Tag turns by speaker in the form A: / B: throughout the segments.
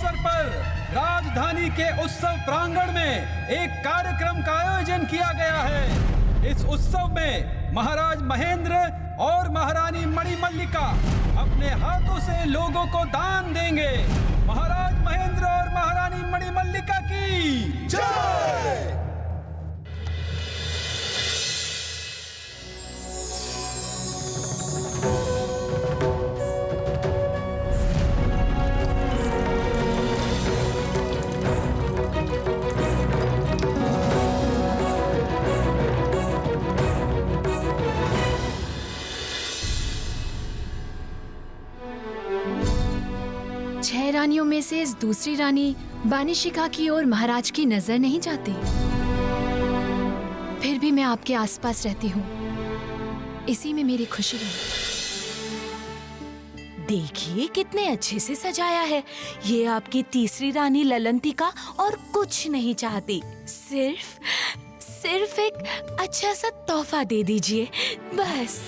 A: अवसर पर राजधानी के उत्सव प्रांगण में एक कार्यक्रम का आयोजन किया गया है। इस उत्सव में महाराज महेंद्र और महारानी मणिमल्लिका अपने हाथों से लोगों को दान देंगे। महाराज महेंद्र और महारानी मणिमल्लिका की जय।
B: रानियों में से इस दूसरी रानी बानिशिका की ओर महाराज की नजर नहीं जाती। फिर भी मैं आपके आसपास रहती हूँ, इसी में मेरी खुशी है।
C: देखिए कितने अच्छे से सजाया है। ये आपकी तीसरी रानी ललंतिका और कुछ नहीं चाहती, सिर्फ एक अच्छा सा तोहफा दे दीजिए बस।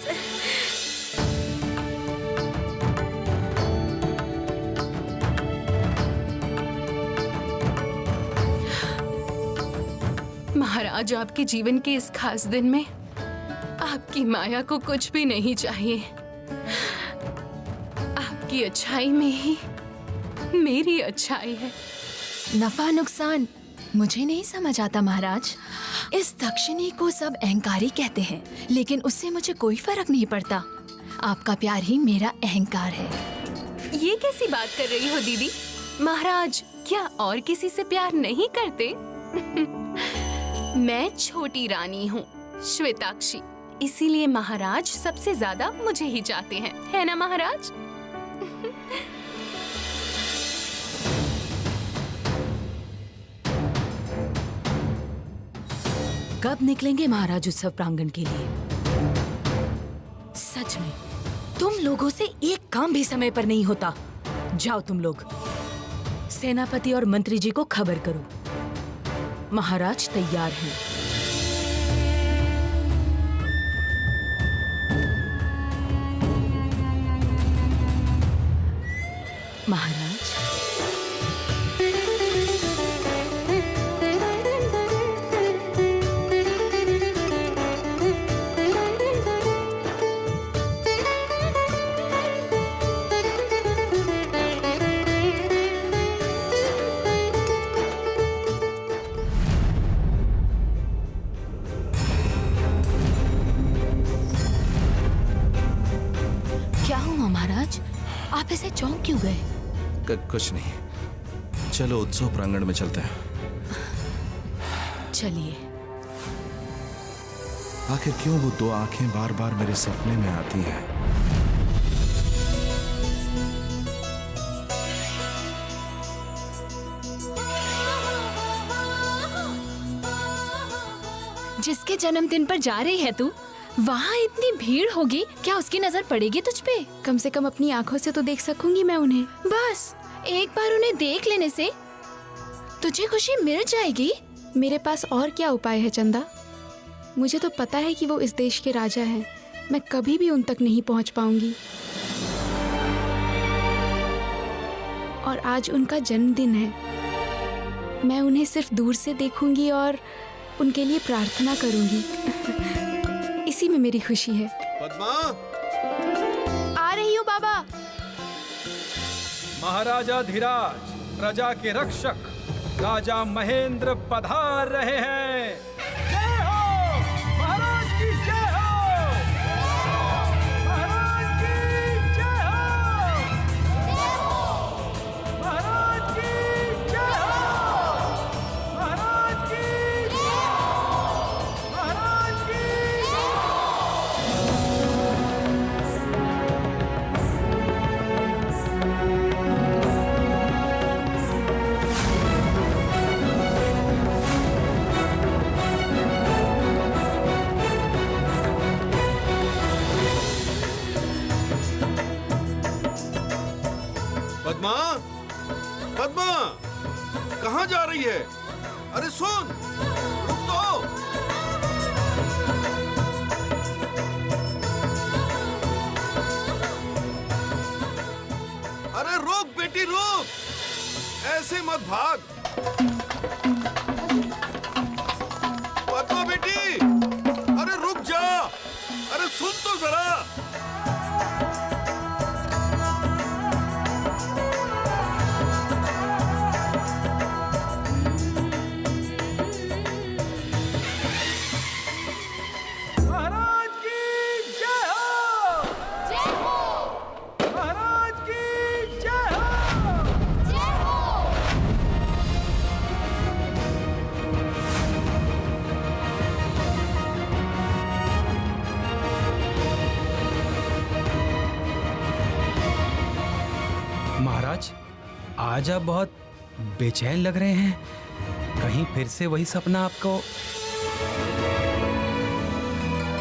D: महाराज, आपके जीवन के इस खास दिन में आपकी माया को कुछ भी नहीं चाहिए। आपकी अच्छाई में ही मेरी अच्छाई है।
B: नफा नुकसान मुझे नहीं समझ आता महाराज। इस दक्षिणी को सब अहंकारी कहते हैं, लेकिन उससे मुझे कोई फर्क नहीं पड़ता। आपका प्यार ही मेरा अहंकार है।
D: ये कैसी बात कर रही हो दीदी? महाराज क्या और किसी से प्यार नहीं करते? मैं छोटी रानी हूँ, श्वेताक्षी, इसीलिए महाराज सबसे ज्यादा मुझे ही चाहते हैं, है ना महाराज?
C: कब निकलेंगे महाराज उत्सव प्रांगण के लिए? सच में तुम लोगों से एक काम भी समय पर नहीं होता। जाओ तुम लोग, सेनापति और मंत्री जी को खबर करो, महाराज तैयार हैं। महाराज, आप ऐसे चौंक क्यों गए?
E: कुछ नहीं, चलो उत्सव प्रांगण में चलते हैं।
C: चलिए।
E: आखिर क्यों वो दो आंखें बार बार मेरे सपने में आती हैं?
B: जिसके जन्मदिन पर जा रही है तू, वहाँ इतनी भीड़ होगी, क्या उसकी नजर पड़ेगी तुझ पे?
D: कम से कम अपनी आंखों से तो देख सकूंगी मैं उन्हें।
B: बस एक बार उन्हें देख लेने से तुझे खुशी मिल जाएगी।
D: मेरे पास और क्या उपाय है चंदा? मुझे तो पता है कि वो इस देश के राजा हैं। मैं कभी भी उन तक नहीं पहुंच पाऊंगी। और आज उनका जन्मदिन है। मैं उन्हें सिर्फ दूर से देखूंगी और उनके लिए प्रार्थना करूंगी। इसी में मेरी खुशी है।
E: पद्मा,
B: आ रही हूँ बाबा।
A: महाराजा धीराज, प्रजा के रक्षक राजा महेंद्र पधार रहे हैं। जय हो महाराज की, जय हो महाराज की, जय हो महाराज की, जय हो महाराज की, महाराज की।
E: पद्मा, पद्मा, कहाँ जा रही है? अरे सुन, रुक तो। अरे रुक बेटी, रुक। ऐसे मत भाग। पद्मा बेटी, अरे रुक जा, अरे सुन तो जरा।
A: महाराज की जय हो!
B: जय हो!
A: महाराज की जय हो!
B: जय हो!
A: महाराज, आज आप बहुत बेचैन लग रहे हैं। कहीं फिर से वही सपना आपको?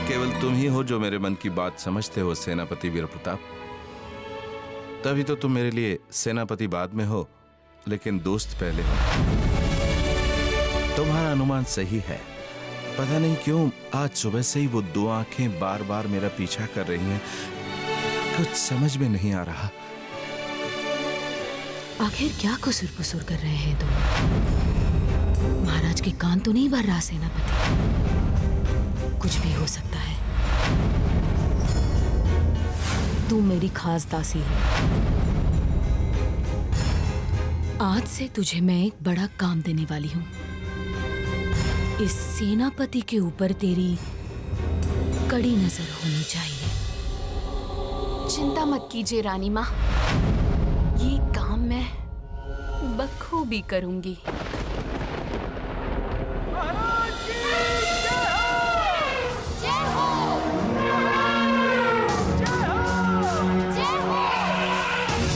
E: केवल तुम ही हो जो मेरे मन की बात समझते हो सेनापति वीर प्रताप। तभी तो तुम मेरे लिए सेनापति बाद में हो, लेकिन दोस्त पहले हो। तुम्हारा अनुमान सही है। पता नहीं क्यों आज सुबह से ही वो दो आंखें बार बार मेरा पीछा कर रही हैं। कुछ समझ में नहीं आ रहा।
C: आखिर क्या कुसुर पुसुर कर रहे हैं दोनों? महाराज के कान तो नहीं भर रहा सेनापति? कुछ भी हो सकता है। तू मेरी खास दासी है। आज से तुझे मैं एक बड़ा काम देने वाली हूँ। इस सेनापति के ऊपर तेरी कड़ी नजर होनी चाहिए।
B: चिंता मत कीजिए रानी माँ, ये काम मैं बखूबी करूंगी।
A: महाराज की जय हो!
B: जय हो!
A: जय हो!
B: जय हो!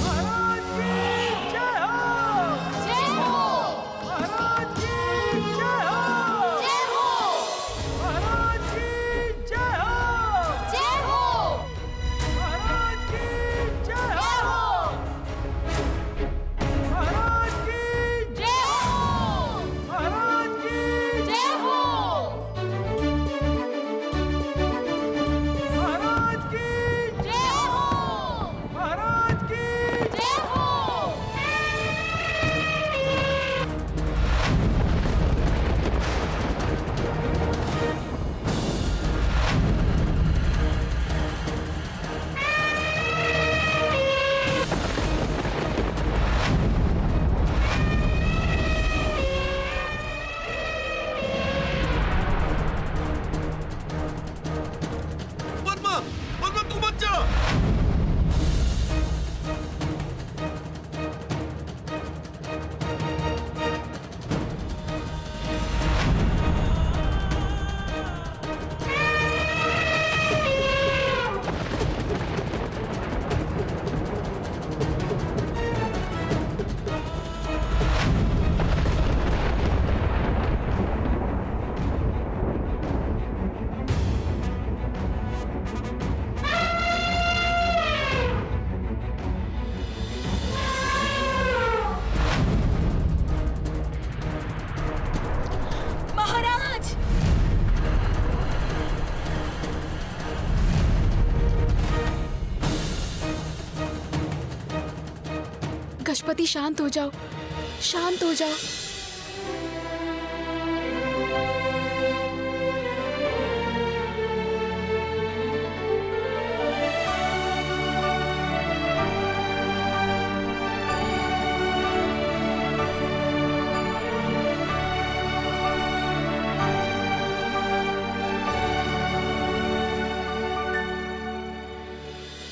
A: महाराज की जय हो!
B: जय हो!
A: महाराज की जय हो!
B: जय हो!
A: महाराज की जय हो!
B: जय हो!
A: महाराज की जय हो! महाराज की
B: जय हो!
A: महाराज की
B: जय हो!
A: महाराज की
B: जय हो!
A: महाराज की
B: जय हो!
E: पद्मा, पद्मा तू मत जा।
C: महाराज!
D: गजपति शांत हो जाओ, शांत हो जाओ।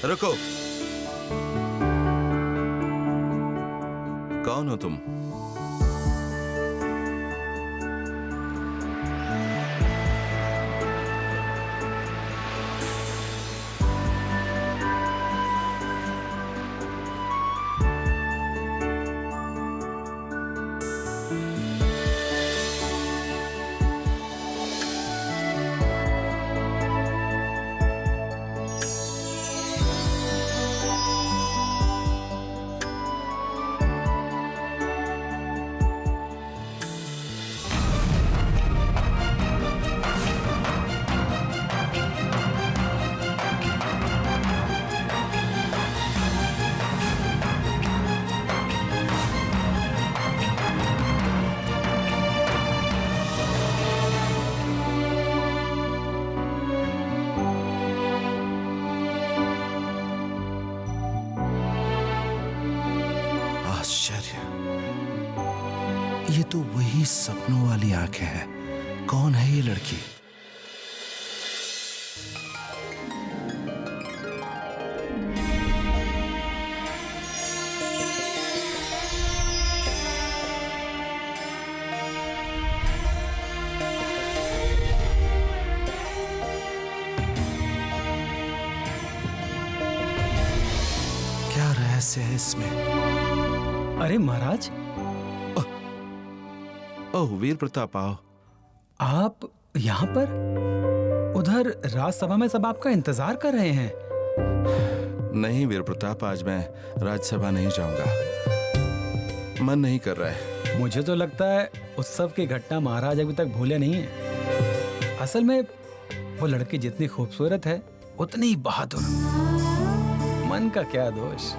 E: रुको। कौन हो तुम? ये तो वही सपनों वाली आंखें हैं। कौन है ये लड़की? क्या रहस्य है इसमें?
A: अरे महाराज,
E: ओह वीर प्रताप, आओ।
A: आप यहाँ पर? उधर राजसभा में सब आपका इंतजार कर रहे हैं।
E: नहीं वीर प्रताप, आज मैं राज्यसभा नहीं जाऊंगा। मन नहीं कर रहा है।
A: मुझे तो लगता है उत्सव की घटना महाराज अभी तक भूले नहीं है। असल में वो लड़की जितनी खूबसूरत है उतनी ही बहादुर। मन का क्या दोष।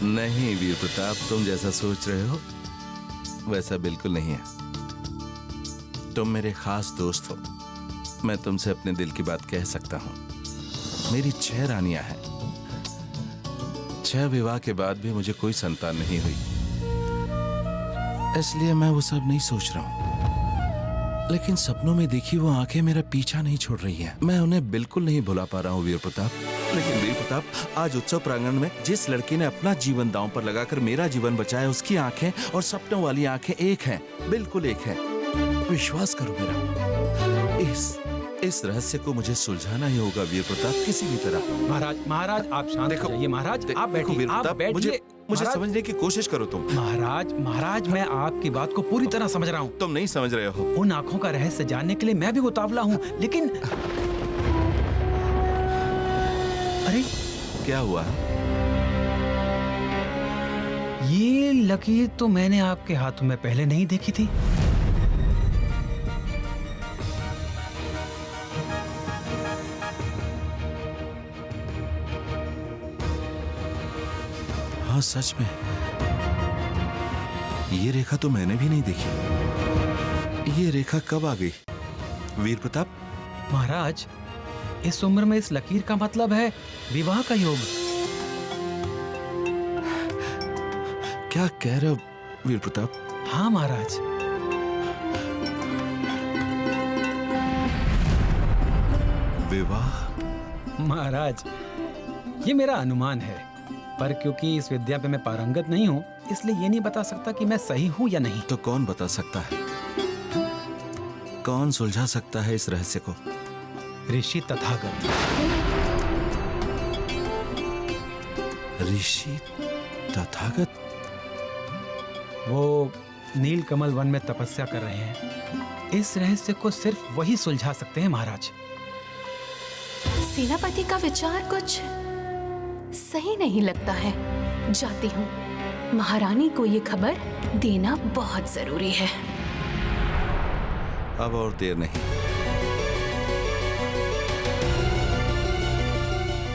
E: नहीं वीर प्रताप, तुम जैसा सोच रहे हो वैसा बिल्कुल नहीं है। तुम मेरे खास दोस्त हो। मैं तुमसे अपने दिल की बात कह सकता हूँ। मेरी 6 रानियां हैं। 6 विवाह के बाद भी मुझे कोई संतान नहीं हुई, इसलिए मैं वो सब नहीं सोच रहा हूँ। लेकिन सपनों में देखी वो आंखें मेरा पीछा नहीं छोड़ रही हैं। मैं उन्हें बिल्कुल नहीं भुला पा रहा हूँ वीर प्रताप। लेकिन वीर प्रताप, आज उत्सव प्रांगण में जिस लड़की ने अपना जीवन दांव पर लगाकर मेरा जीवन बचाया, उसकी आंखें और सपनों वाली आंखें एक हैं, बिल्कुल एक हैं। विश्वास करो मेरा, इस रहस्य को मुझे सुलझाना ही होगा वीर प्रताप, किसी भी तरह।
A: महाराज आप शांत हो जाइए। महाराज आप बैठिए, आप बैठिए।
E: मुझे समझने की कोशिश करो तुम।
A: महाराज मैं आपकी बात को पूरी तरह समझ रहा हूँ।
E: तुम नहीं समझ रहे हो।
A: उन आंखों का रहस्य जानने के लिए मैं भी उतावला हूँ, लेकिन अरे
E: क्या हुआ?
A: ये लकीर तो मैंने आपके हाथों में पहले नहीं देखी थी।
E: हाँ सच में, ये रेखा तो मैंने भी नहीं देखी। ये रेखा कब आ गई वीर प्रताप?
A: महाराज, इस उम्र में इस लकीर का मतलब है विवाह का योग।
E: क्या कह रहे हो वीर प्रताप?
A: हाँ महाराज।
E: विवाह?
A: महाराज, ये मेरा अनुमान है, पर क्योंकि इस विद्या पे मैं पारंगत नहीं हूँ, इसलिए ये नहीं बता सकता कि मैं सही हूँ या नहीं।
E: तो कौन बता सकता है? कौन सुलझा सकता है इस रहस्य को?
A: ऋषि तथागत।
E: ऋषि तथागत?
A: वो नील कमल वन में तपस्या कर रहे हैं। इस रहस्य को सिर्फ वही सुलझा सकते हैं महाराज।
B: सेनापति का विचार कुछ सही नहीं लगता है। जाती हूँ। महारानी को ये खबर देना बहुत जरूरी है।
E: अब और देर नहीं।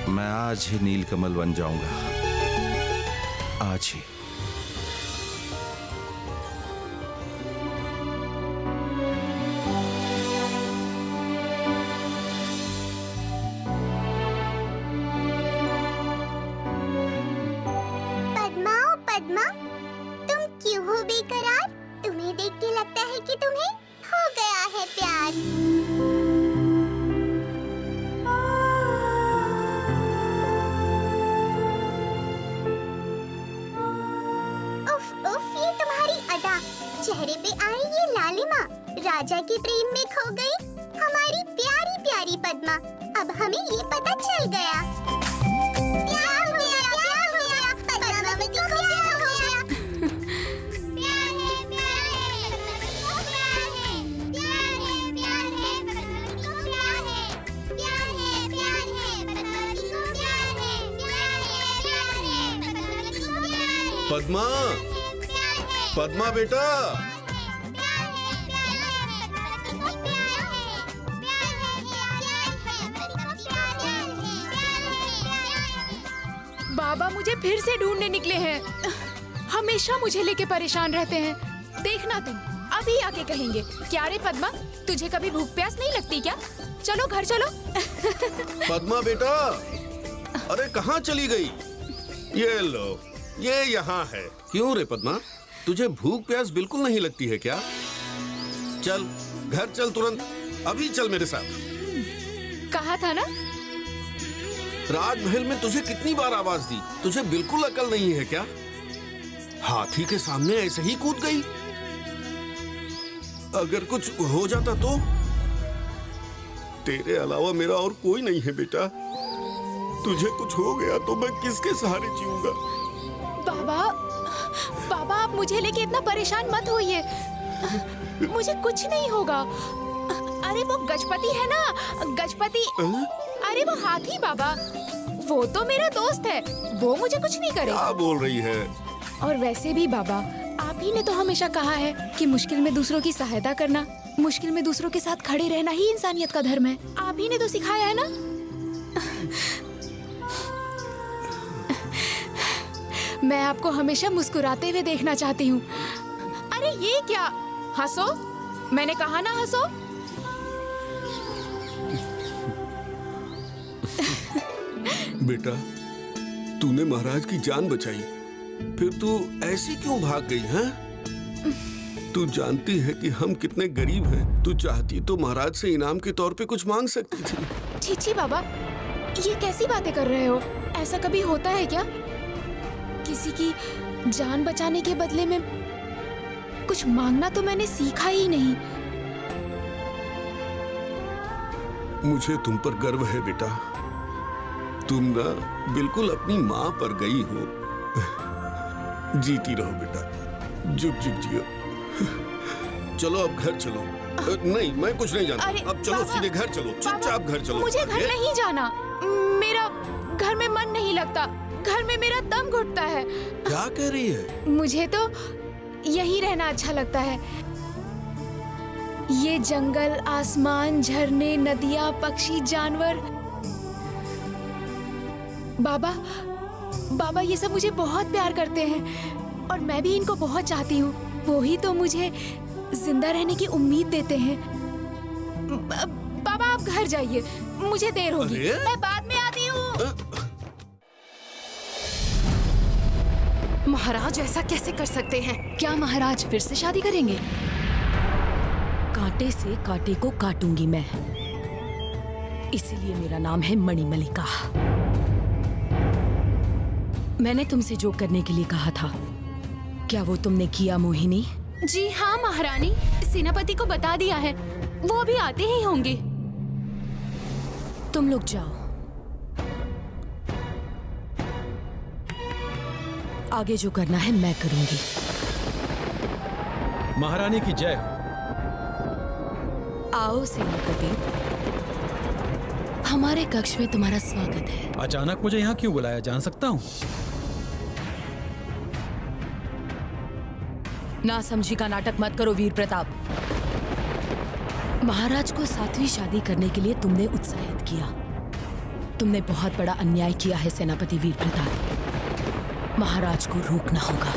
E: मैं आज ही नीलकमल वन जाऊंगा। आज ही।
F: पद्मा, तुम क्यों हो बेकरार? तुम्हें देख के लगता है कि तुम्हें हो गया है प्यार। उफ उफ, ये तुम्हारी अदा, चेहरे पे आई ये लालिमा, राजा के प्रेम में खो गई हमारी प्यारी प्यारी पद्मा। अब हमें ये पता चल गया।
G: पद्मा, पद्मा बेटा,
D: बाबा मुझे फिर से ढूंढने निकले हैं। हमेशा मुझे लेके परेशान रहते हैं। देखना तुम अभी आके कहेंगे। क्या रे पद्मा, तुझे कभी भूख प्यास नहीं लगती क्या? चलो घर चलो।
G: पद्मा बेटा, अरे कहाँ चली गई? ये लो, ये यहाँ है। क्यों रे पद्मा, तुझे भूख प्यास बिल्कुल नहीं लगती है क्या? चल घर चल तुरंत, अभी चल मेरे साथ।
D: कहा था ना।
G: राजमहल में तुझे कितनी बार आवाज दी, तुझे बिल्कुल अकल नहीं है क्या? हाथी के सामने ऐसे ही कूद गई। अगर कुछ हो जाता तो? तेरे अलावा मेरा और कोई नहीं है बेटा। तुझे कुछ हो गया तो मैं किसके सहारे जीऊंगा?
D: बाबा आप मुझे लेके इतना परेशान मत होइए, मुझे कुछ नहीं होगा। अरे वो गजपति है ना, गजपति। अरे वो हाथी बाबा, वो तो मेरा दोस्त है, वो मुझे कुछ नहीं करेगा।
G: क्या बोल रही है?
D: और वैसे भी बाबा, आप ही ने तो हमेशा कहा है कि मुश्किल में दूसरों की सहायता करना, मुश्किल में दूसरों के साथ खड़े रहना ही इंसानियत का धर्म है। आप ही ने तो सिखाया है ना। मैं आपको हमेशा मुस्कुराते हुए देखना चाहती हूँ। अरे ये क्या, हंसो, मैंने कहा ना हंसो।
G: बेटा, तूने महाराज की जान बचाई, फिर तू ऐसी क्यों भाग गई है? तू जानती है कि हम कितने गरीब हैं। तू चाहती तो महाराज से इनाम के तौर पे कुछ मांग सकती थी।
D: छी बाबा, ये कैसी बातें कर रहे हो? ऐसा कभी होता है क्या? किसी की जान बचाने के बदले में कुछ मांगना तो मैंने सीखा ही नहीं।
G: मुझे तुम पर गर्व है बेटा। तुम ना बिल्कुल अपनी माँ पर गई हो। जीती रहो बेटा, जुग जुग जियो। चलो अब घर चलो। नहीं, मैं कुछ नहीं जानता। अब चलो सीधे घर चलो, चुपचाप घर चलो।
D: मुझे घर नहीं जाना, मेरा घर में मन नहीं लगता, घर में मेरा दम घुटता है।
G: क्या कह रही है?
D: मुझे तो यही रहना अच्छा लगता है। ये जंगल, आसमान, झरने, नदियाँ, पक्षी, जानवर। बाबा ये सब मुझे बहुत प्यार करते हैं और मैं भी इनको बहुत चाहती हूँ। वो ही तो मुझे जिंदा रहने की उम्मीद देते हैं। बाबा आप घर जाइए, मुझे देर होगी, मैं बाद में आती हूँ।
B: महाराज ऐसा कैसे कर सकते हैं? क्या महाराज फिर से शादी करेंगे?
C: कांटे से कांटे को काटूंगी मैं, इसीलिए मेरा नाम है मणिमल्लिका। मैंने तुमसे जो करने के लिए कहा था, क्या वो तुमने किया मोहिनी?
B: जी हाँ महारानी, सेनापति को बता दिया है, वो अभी आते ही होंगे।
C: तुम लोग जाओ, आगे जो करना है मैं करूंगी।
A: महारानी की जय हो।
C: आओ सेनापति, हमारे कक्ष में तुम्हारा स्वागत है।
A: अचानक मुझे यहाँ क्यों बुलाया, जान सकता हूँ?
C: ना समझी का नाटक मत करो वीर प्रताप। महाराज को 7वीं शादी करने के लिए तुमने उत्साहित किया। तुमने बहुत बड़ा अन्याय किया है सेनापति वीर प्रताप। महाराज को रोकना होगा।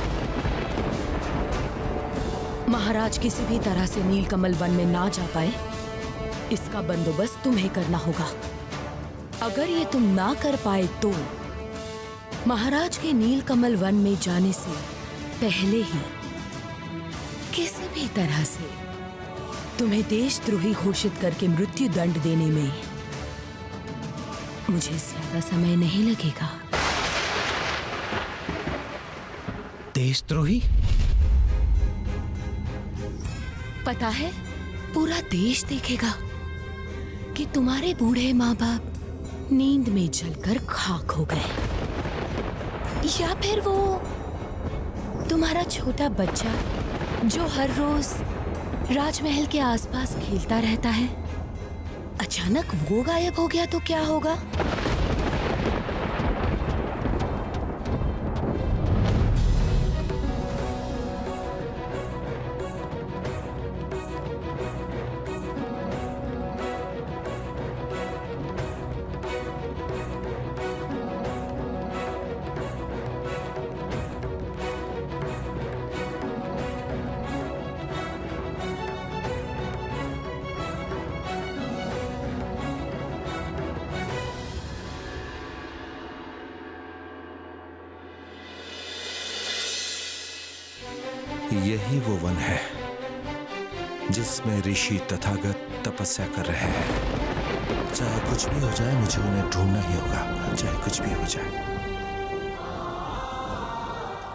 C: महाराज किसी भी तरह से नीलकमल वन में ना जा पाए, इसका बंदोबस्त तुम्हें करना होगा। अगर ये तुम ना कर पाए तो महाराज के नीलकमल वन में जाने से पहले ही किसी भी तरह से तुम्हें देशद्रोही घोषित करके मृत्यु दंड देने में मुझे ज्यादा समय नहीं लगेगा।
E: देशद्रोही?
C: पता है, पूरा देश देखेगा कि तुम्हारे बूढ़े माँ बाप नींद में जलकर खाक हो गए, या फिर वो तुम्हारा छोटा बच्चा जो हर रोज राजमहल के आसपास खेलता रहता है, अचानक वो गायब हो गया तो क्या होगा?
E: यही वो वन है जिसमें ऋषि तथागत तपस्या कर रहे हैं। चाहे कुछ भी हो जाए, मुझे उन्हें ढूंढना ही होगा, चाहे कुछ भी हो जाए।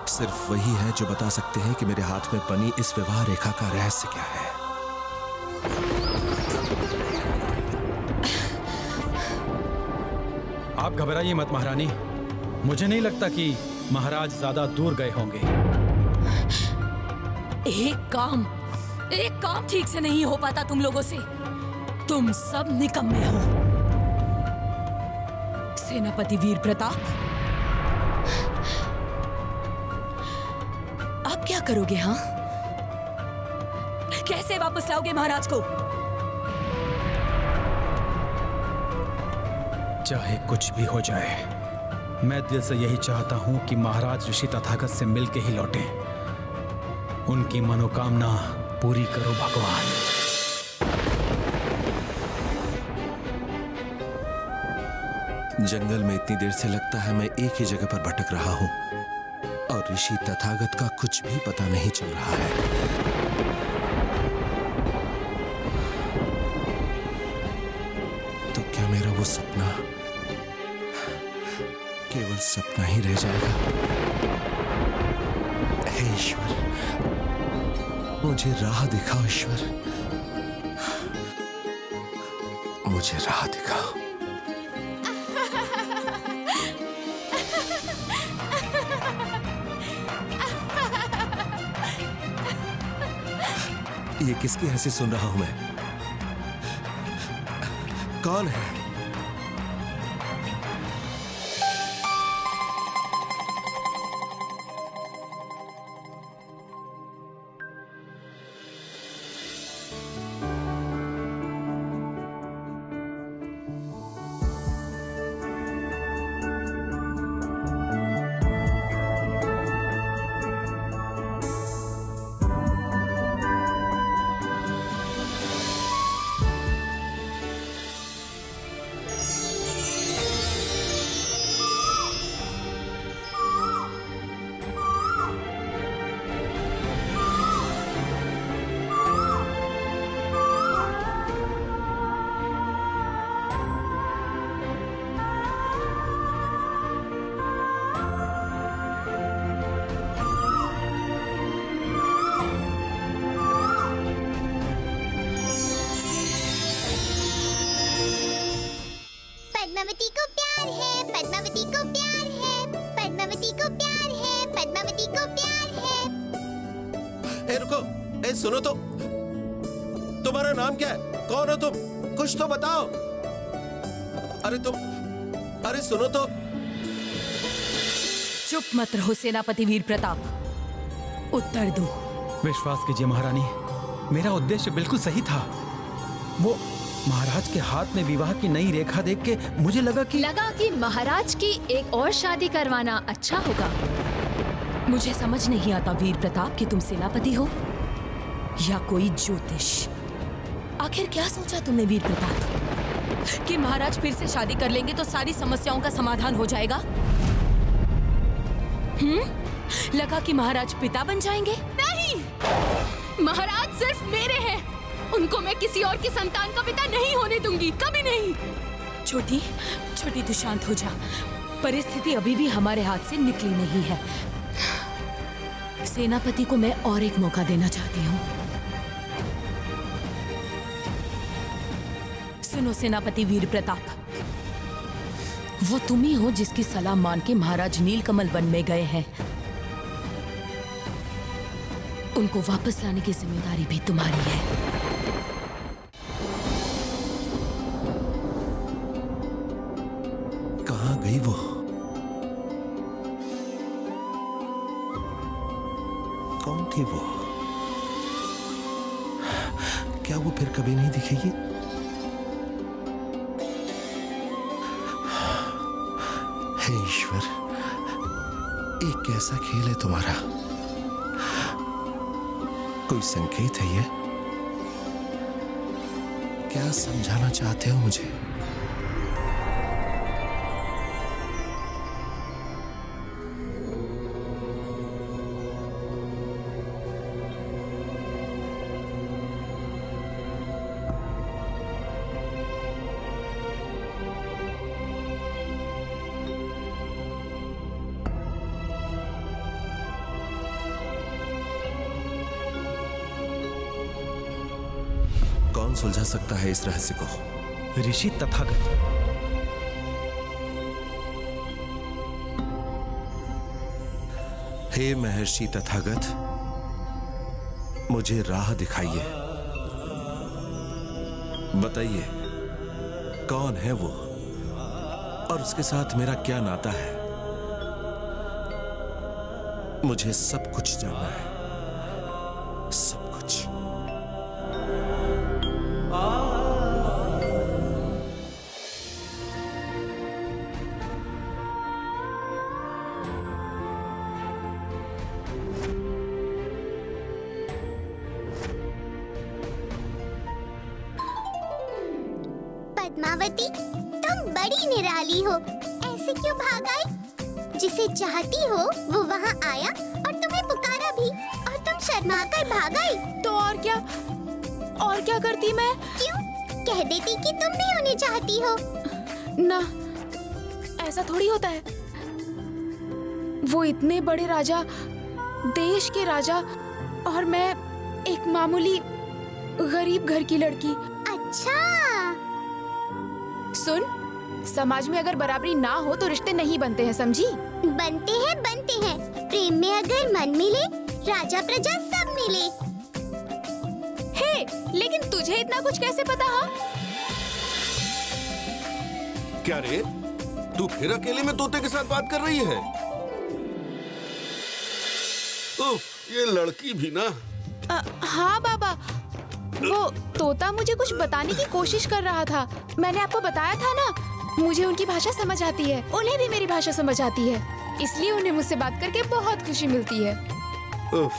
E: सिर्फ वही है जो बता सकते हैं कि मेरे हाथ में बनी इस विवाह रेखा का रहस्य क्या है।
A: आप घबराइए मत महारानी। मुझे नहीं लगता कि महाराज ज्यादा दूर गए होंगे।
C: एक काम ठीक से नहीं हो पाता तुम लोगों से। तुम सब निकम्मे हो। सेनापति वीर प्रताप, अब क्या करोगे? हाँ, कैसे वापस लाओगे महाराज को?
A: चाहे कुछ भी हो जाए, मैं दिल से यही चाहता हूं कि महाराज ऋषि तथागत से मिलके ही लौटें। उनकी मनोकामना पूरी करो भगवान।
E: जंगल में इतनी देर से लगता है मैं एक ही जगह पर भटक रहा हूं और ऋषि तथागत का कुछ भी पता नहीं चल रहा है। तो क्या मेरा वो सपना केवल सपना ही रह जाएगा? हे ईश्वर, मुझे राह दिखाओ ईश्वर, मुझे राह दिखाओ। ये किसकी हंसी सुन रहा हूं मैं? कौन है?
F: पद्मावती को प्यार है, पद्मावती को प्यार है, पद्मावती को प्यार है, पद्मावती को प्यार है।
E: ए रुको, ए सुनो तो, तुम्हारा नाम क्या है? कौन हो तुम? कुछ तो बताओ। अरे सुनो तो।
C: चुप मत रहो सेनापति वीर प्रताप, उत्तर दो।
A: विश्वास कीजिए महारानी, मेरा उद्देश्य बिल्कुल सही था। वो महाराज के हाथ में विवाह की नई रेखा देख के मुझे लगा कि
B: महाराज की एक और शादी करवाना अच्छा होगा।
C: मुझे समझ नहीं आता वीर प्रताप कि तुम सेनापति हो या कोई ज्योतिष। आखिर क्या सोचा तुमने वीर प्रताप कि महाराज फिर से शादी कर लेंगे तो सारी समस्याओं का समाधान हो जाएगा? लगा कि महाराज पिता बन जाएंगे?
D: नहीं, महाराज सिर्फ मेरे हैं। उनको मैं किसी और की संतान का पिता नहीं होने दूंगी, कभी नहीं।
C: छोटी तू शांत हो जा। परिस्थिति अभी भी हमारे हाथ से निकली नहीं है। सेनापति को मैं और एक मौका देना चाहती हूँ। सुनो सेनापति वीर प्रताप, वो तुम ही हो जिसकी सलाह मान के महाराज नीलकमल वन में गए हैं। उनको वापस लाने की जिम्मेदारी भी तुम्हारी है।
E: कहाँ गई वो? कौन थी वो? क्या वो फिर कभी नहीं दिखेगी? हे ईश्वर, ये कैसा खेल है तुम्हारा? कोई संकेत है ये? क्या समझाना चाहते हो मुझे? कौन सुलझा सकता है इस रहस्य को?
A: ऋषि तथागत।
E: हे महर्षि तथागत, मुझे राह दिखाइए। बताइए कौन है वो और उसके साथ मेरा क्या नाता है। मुझे सब कुछ जानना है, सब कुछ।
F: पद्मावती, तुम बड़ी निराली हो। ऐसे क्यों भाग आई? जिसे चाहती हो वो वहाँ आया और तुम्हें पुकारा भी, और तुम शर्मा कर भाग आई।
D: तो और क्या करती मैं?
F: क्यों? कह देती कि तुम भी उन्हें चाहती हो।
D: ना, ऐसा थोड़ी होता है। वो इतने बड़े राजा, देश के राजा, और मैं एक मामूली गरीब घर की लड़की।
F: अच्छा।
D: सुन, समाज में अगर बराबरी ना हो तो रिश्ते नहीं बनते हैं, समझी?
F: बनते हैं। प्रेम में अगर मन मिले, राजा प्रजा सब मिले।
D: हे, लेकिन तुझे इतना कुछ कैसे पता? हाँ,
G: क्या रे, तू फिर अकेले में तोते के साथ बात कर रही है? उफ, ये लड़की भी ना।
D: हाँ बाबा, वो तोता मुझे कुछ बताने की कोशिश कर रहा था। मैंने आपको बताया था ना, मुझे उनकी भाषा समझ आती है, उन्हें भी मेरी भाषा समझ आती है, इसलिए उन्हें मुझसे बात करके बहुत खुशी मिलती है।
G: उफ,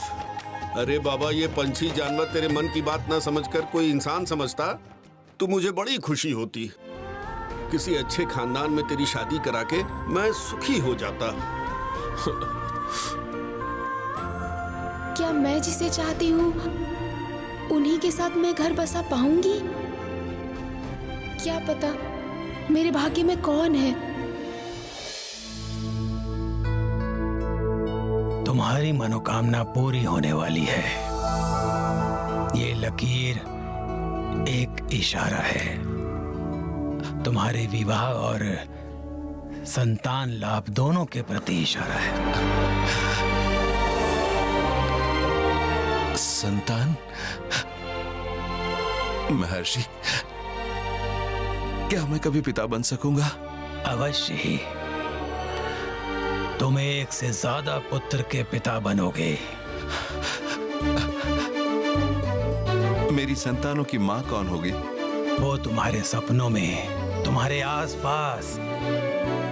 G: अरे बाबा, ये पंछी जानवर तेरे मन की बात ना समझकर कोई इंसान समझता तो मुझे बड़ी खुशी होती। किसी अच्छे खानदान में तेरी शादी करा के मैं सुखी हो जाता।
D: क्या मैं जिसे चाहती हूँ उन्हीं के साथ मैं घर बसा पाऊंगी? क्या पता मेरे भाग्य में कौन है।
A: तुम्हारी मनोकामना पूरी होने वाली है। ये लकीर एक इशारा है। तुम्हारे विवाह और संतान लाभ दोनों के प्रति इशारा है।
E: संतान? महर्षि, क्या मैं कभी पिता बन सकूंगा?
A: अवश्य ही। तुम एक से ज्यादा पुत्र के पिता बनोगे।
E: मेरी संतानों की माँ कौन होगी?
A: वो तुम्हारे सपनों में, तुम्हारे आसपास,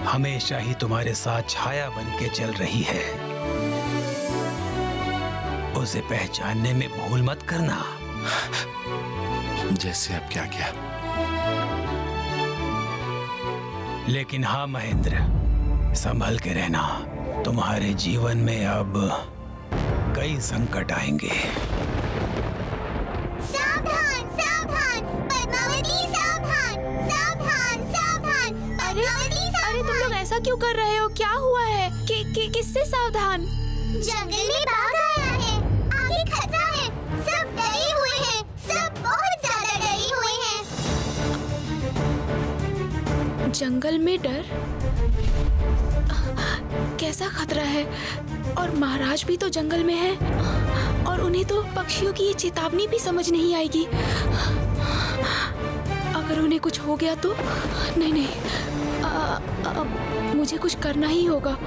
A: हमेशा ही तुम्हारे साथ छाया बन के चल रही है। उसे पहचानने में भूल मत करना।
E: जैसे अब क्या क्या।
A: लेकिन हाँ महेंद्र, संभल के रहना। तुम्हारे जीवन में अब कई संकट आएंगे।
F: सावधान, सावधान, पद्मावती, सावधान, सावधान, सावधान।
D: अरे तुम लोग ऐसा क्यों कर रहे हो? क्या हुआ है? किससे सावधान?
F: जंगल में बाघ आया है, आगे खतरा है। सब डरे हुए हैं, सब बहुत ज्यादा डरे हुए हैं।
D: जंगल में डर? कैसा खतरा है? और महाराज भी तो जंगल में है, और उन्हें तो पक्षियों की ये चेतावनी भी समझ नहीं आएगी। अगर उन्हें कुछ हो गया तो? नहीं, मुझे कुछ करना ही होगा।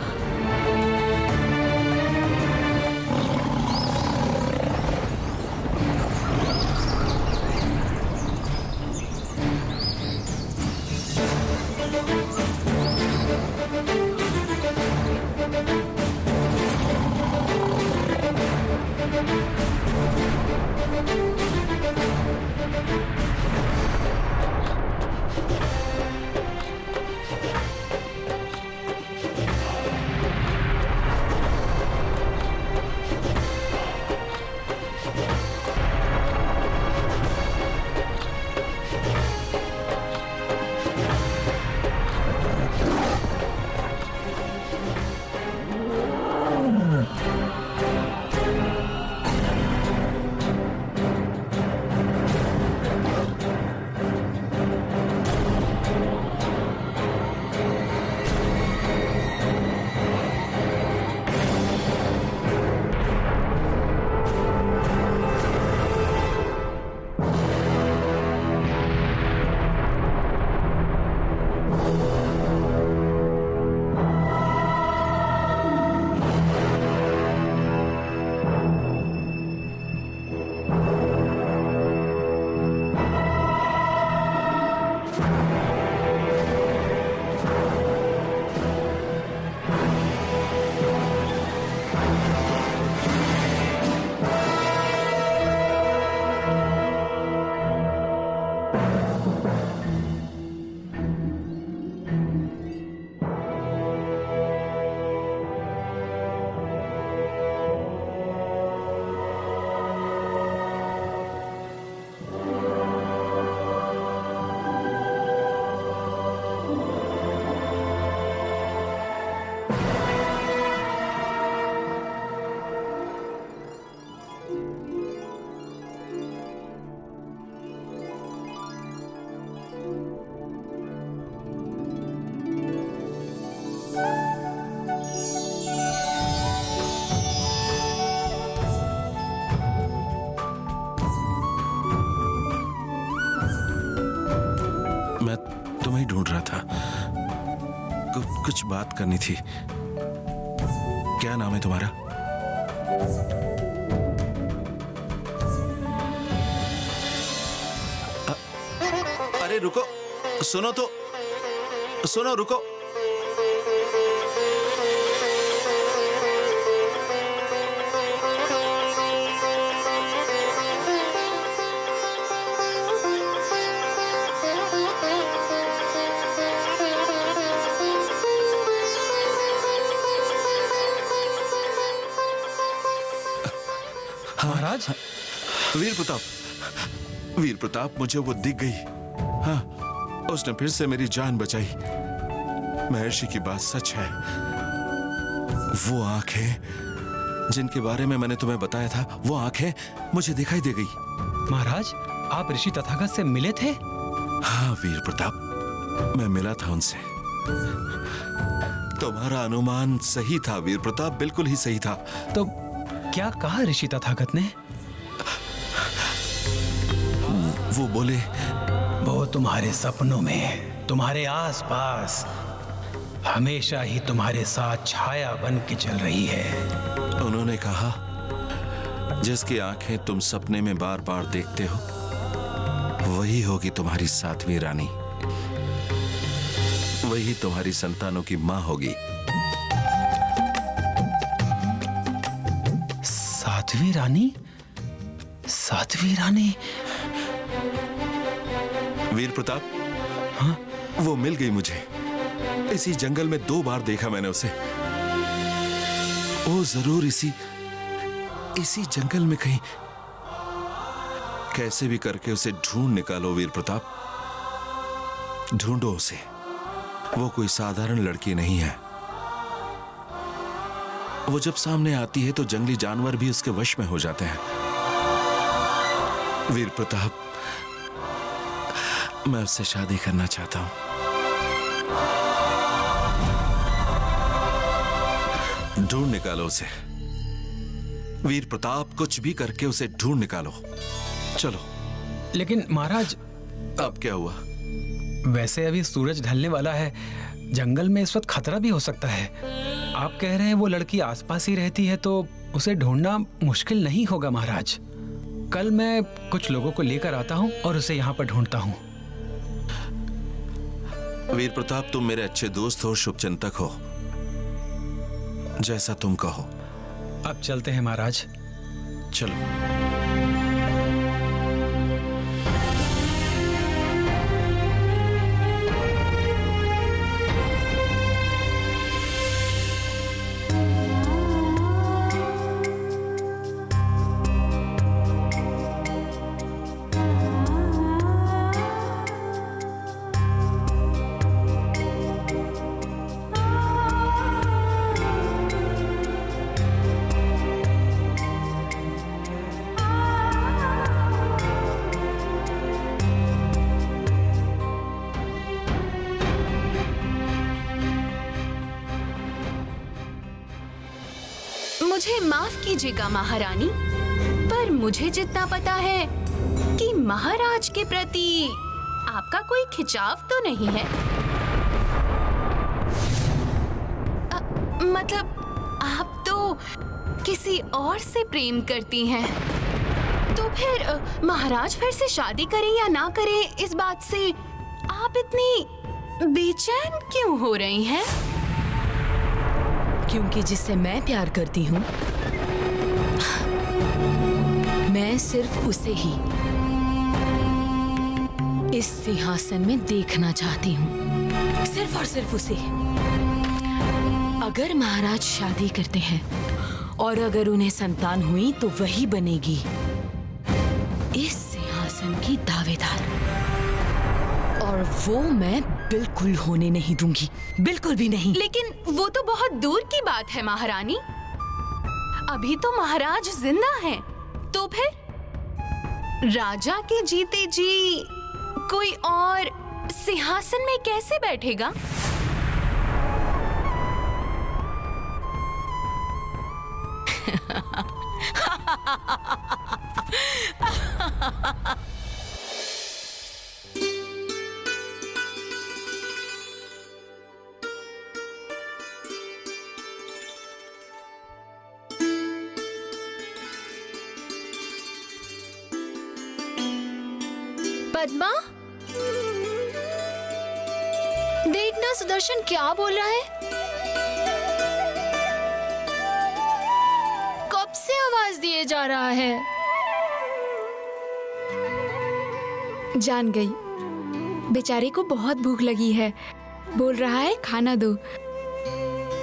E: तुम्हें ढूंढ रहा था। कुछ बात करनी थी। क्या नाम है तुम्हारा? अरे रुको, सुनो तो, सुनो, रुको।
A: महाराज,
E: वीर प्रताप, मुझे वो दिख गई। हाँ, उसने फिर से मेरी जान बचाई। महर्षि की बात सच है। वो आंखें जिनके बारे में मैंने तुम्हें बताया था, वो आंखें मुझे दिखाई दे गई।
A: महाराज, आप ऋषि तथागत से मिले थे?
E: हाँ वीर प्रताप, मैं मिला था उनसे। तुम्हारा अनुमान सही था वीर प्रताप, बिल्कुल ही सही था।
A: तो क्या कहा ऋषि तथागत ने?
E: वो बोले,
A: वो तुम्हारे सपनों में, तुम्हारे आसपास, हमेशा ही तुम्हारे साथ छाया बन के चल रही है।
E: उन्होंने कहा, जिसकी आंखें तुम सपने में बार बार देखते हो, वही होगी तुम्हारी 7वीं रानी। वही तुम्हारी संतानों की मां होगी।
A: 7वीं रानी? 7वीं रानी?
E: वीर प्रताप,
A: हाँ?
E: वो मिल गई मुझे। इसी जंगल में 2 बार देखा मैंने उसे। वो जरूर इसी जंगल में कहीं। कैसे भी करके उसे ढूंढ निकालो वीर प्रताप, ढूंढो उसे। वो कोई साधारण लड़की नहीं है। वो जब सामने आती है तो जंगली जानवर भी उसके वश में हो जाते हैं। वीर प्रताप, मैं उससे शादी करना चाहता हूं। ढूंढ निकालो उसे वीर प्रताप, कुछ भी करके उसे ढूंढ निकालो। चलो।
A: लेकिन महाराज,
E: अब क्या हुआ?
A: वैसे अभी सूरज ढलने वाला है, जंगल में इस वक्त खतरा भी हो सकता है। आप कह रहे हैं वो लड़की आसपास ही रहती है, तो उसे ढूंढना मुश्किल नहीं होगा महाराज। कल मैं कुछ लोगों को लेकर आता हूं और उसे यहां पर ढूंढता हूं।
E: वीर प्रताप, तुम मेरे अच्छे दोस्त हो, शुभचिंतक हो, जैसा तुम कहो।
A: अब चलते हैं महाराज।
E: चलो।
C: मुझे माफ कीजिएगा महारानी, पर मुझे जितना पता है कि महाराज के प्रति आपका कोई खिंचाव तो नहीं है। मतलब आप तो किसी और से प्रेम करती हैं। तो फिर महाराज फिर से शादी करें या ना करें, इस बात से आप इतनी बेचैन क्यों हो रही हैं?
H: क्योंकि जिससे मैं प्यार करती हूँ, मैं सिर्फ उसे ही इस सिंहासन में देखना चाहती हूँ, सिर्फ और सिर्फ उसे। अगर महाराज शादी करते हैं और अगर उन्हें संतान हुई तो वही बनेगी इस सिंहासन की दावेदार, और वो मैं बिल्कुल होने नहीं दूंगी, बिल्कुल भी नहीं।
C: लेकिन वो तो बहुत दूर की बात है महारानी। अभी तो महाराज जिंदा हैं, तो फिर राजा के जीते जी कोई और सिंहासन में कैसे बैठेगा?
B: पद्मा, देखना सुदर्शन क्या बोल रहा है। कब से आवाज दिए जा रहा है।
D: जान गई, बेचारे को बहुत भूख लगी है, बोल रहा है खाना दो।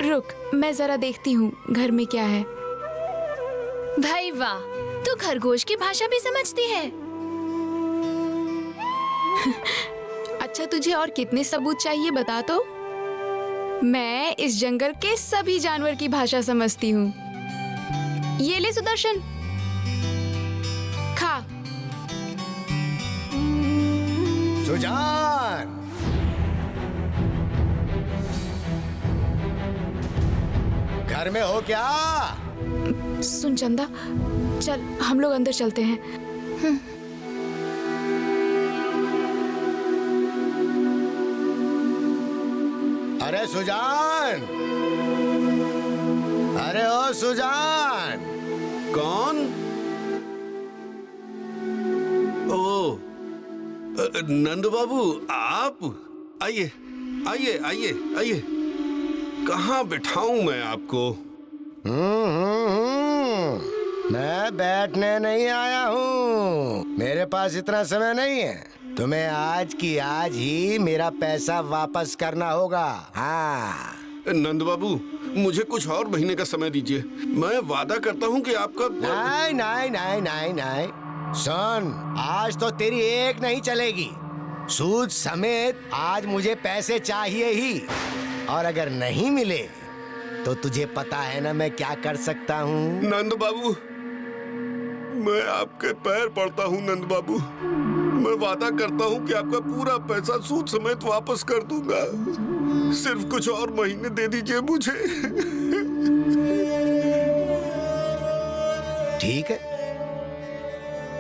D: रुक, मैं जरा देखती हूँ घर में क्या है।
B: भाई वाह, तू खरगोश की भाषा भी समझती है।
D: अच्छा, तुझे और कितने सबूत चाहिए बता तो। मैं इस जंगल के सभी जानवर की भाषा समझती हूँ। ये ले सुदर्शन, खा।
I: सुजान, घर में हो क्या?
D: सुन चंदा, चल हम लोग अंदर चलते हैं।
I: अरे सुजान, अरे ओ सुजान।
G: कौन? ओ, नंद बाबू, आप आइए आइए आइए आइए। कहाँ बिठाऊं मैं आपको?
I: मैं बैठने नहीं आया हूँ, मेरे पास इतना समय नहीं है। तुम्हें आज की आज ही मेरा पैसा वापस करना होगा। हाँ
G: नंद बाबू, मुझे कुछ और महीने का समय दीजिए। मैं वादा करता हूँ कि आपका
I: नहीं नहीं नहीं नहीं नहीं। सुन, आज तो तेरी एक नहीं चलेगी, सूद समेत आज मुझे पैसे चाहिए ही। और अगर नहीं मिले तो तुझे पता है ना मैं क्या कर सकता हूँ।
G: नंद बाबू, मैं आपके पैर पड़ता हूँ नंद बाबू। मैं वादा करता हूँ कि आपका पूरा पैसा सूद समेत वापस कर दूंगा। सिर्फ कुछ और महीने दे दीजिए मुझे।
I: ठीक है,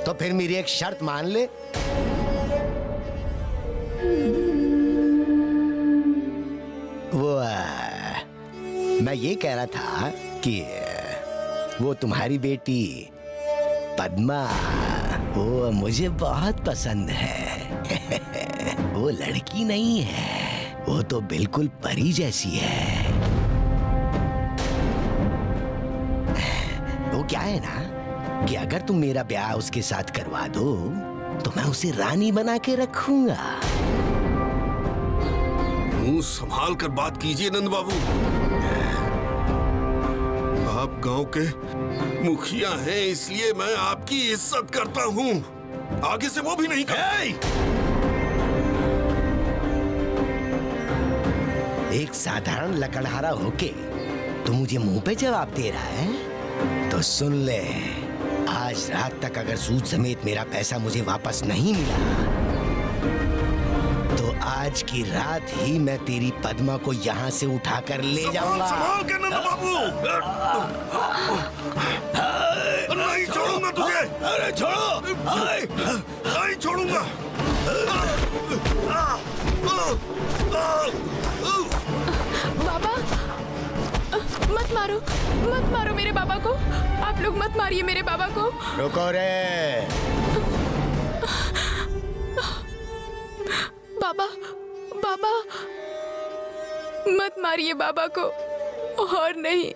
I: तो फिर मेरी एक शर्त मान ले। वो मैं ये कह रहा था कि वो तुम्हारी बेटी पद्मा, वो मुझे बहुत पसंद है। वो लड़की नहीं है, वो तो बिल्कुल परी जैसी है। वो क्या है ना कि अगर तुम मेरा ब्याह उसके साथ करवा दो तो मैं उसे रानी बना के रखूंगा।
G: मुंह संभाल कर बात कीजिए नंद बाबू। आप गांव के मुखिया हैं, इसलिए मैं आपकी इज्जत करता हूँ। आगे से वो भी नहीं करता।
I: एक साधारण लकड़हारा होके तू मुझे मुंह पे जवाब दे रहा है? तो सुन ले, आज रात तक अगर सूद समेत मेरा पैसा मुझे वापस नहीं मिला तो आज की रात ही मैं तेरी पद्मा को यहाँ से उठाकर ले जाऊंगा।
G: संभाल के नंद बाबू। नहीं छोड़ूंगा तुझे। अरे छोड़ो। नहीं छोड़ूंगा।
D: बाबा, मत मारो, मत मारो मेरे बाबा को। आप लोग मत मारिए मेरे बाबा को।
I: रुको रे।
D: बाबा, बाबा, मत मारिए बाबा को, और नहीं।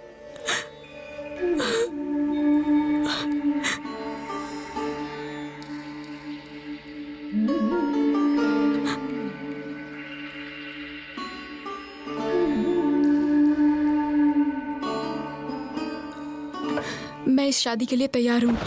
D: मैं इस शादी के लिए तैयार हूँ।